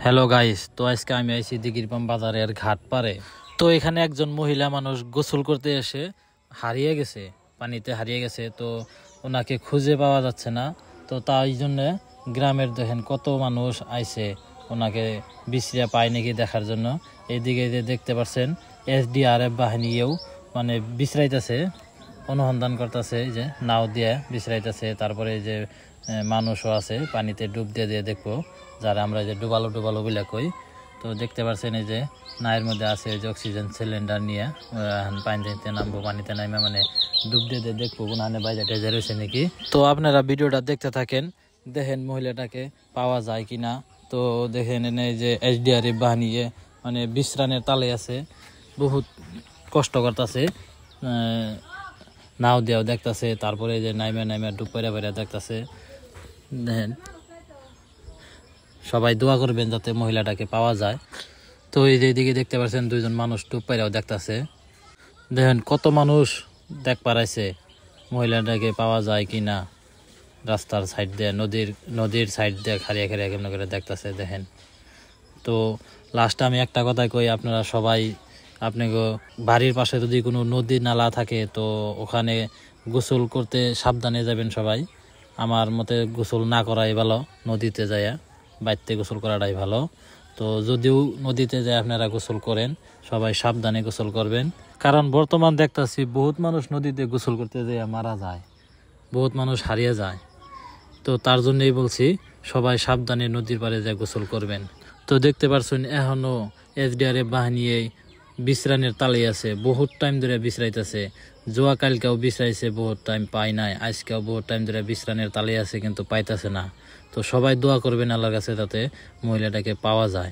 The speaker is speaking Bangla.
হ্যালো গাইস, তো আজকে আমি আইছি দিঘিরপাম বাজারের ঘাট পারে। তো এখানে একজন মহিলা মানুষ গোসল করতে এসে হারিয়ে গেছে, পানিতে হারিয়ে গেছে। তো ওনাকে খুঁজে পাওয়া যাচ্ছে না। তো তাই জন্য গ্রামের দেখেন কত মানুষ আইছে ওনাকে বিশ্রিয়া পায় নাকি দেখার জন্য। এইদিকে যে দেখতে পাচ্ছেন SDRF বাহিনীও মানে বিশ্রাইতেছে, অনুসন্ধান করতেছে, যে নাও দিয়ে বিশ্রাইতেছে। তারপরে যে মানুষও আছে পানিতে ডুব দিয়ে দিয়ে দেখবো, যারা আমরা যে ডুবালো ডুবালো বলে কই। তো দেখতে পাচ্ছেন এই যে নায়ের মধ্যে আছে যে অক্সিজেন সিলিন্ডার নিয়ে পানিতে নামবো, পানিতে নামে মানে ডুব দিয়ে দিয়ে দেখবো কোনখানে বাইরে টেজে রয়েছে নাকি। তো আপনারা ভিডিওটা দেখতে থাকেন, দেখেন মহিলাটাকে পাওয়া যায় কিনা। তো দেখেন এনে যে SDRF বাহিনী মানে বিশ্রানের তালে আছে, বহুত কষ্ট করতেছে, নাও দিয়েও দেখতেছে। তারপরে যে নাইমে নাইমে ডুব পেরে পেরে দেখতেছে। দেখেন সবাই দোয়া করবেন যাতে মহিলাটাকে পাওয়া যায়। তো এই যে দিকে দেখতে পাচ্ছেন দুইজন মানুষ ডুব পেরেও দেখতেছে। দেখেন কত মানুষ দেখ পারাইছে মহিলাটাকে পাওয়া যায় কিনা। রাস্তার সাইড দিয়ে নদীর সাইড দিয়ে খারিয়া খারিয়া কেমন করে দেখতেছে দেখেন। তো লাস্টে আমি একটা কথাই কই, আপনারা সবাই আপনাকে বাড়ির পাশে যদি কোনো নদী নালা থাকে তো ওখানে গোসল করতে সাবধানে যাবেন সবাই। আমার মতে গোসল না করাই ভালো, নদীতে যায় বাড়িতে গোসল করাটাই ভালো। তো যদিও নদীতে যায় আপনারা গোসল করেন, সবাই সাবধানে গোসল করবেন। কারণ বর্তমান দেখতেছি বহুত মানুষ নদীতে গোসল করতে যেয়ে মারা যায়, বহুত মানুষ হারিয়ে যায়। তো তার জন্যই বলছি সবাই সাবধানে নদীর পাড়ে যায় গোসল করবেন। তো দেখতে পারছেন এখনো SDRF বাহিনী বিশ্রানের তালে আছে, বহুত টাইম ধরে বিশ্রাইতেছে। জোয়া কালকেও বিশ্রাইছে, বহুত টাইম পাই নাই। আজকেও বহুত টাইম ধরে বিশ্রানের তালে আছে, কিন্তু পাইতেছে না। তো সবাই দোয়া করবেন আল্লাহর কাছে যাতে মহিলাটাকে পাওয়া যায়।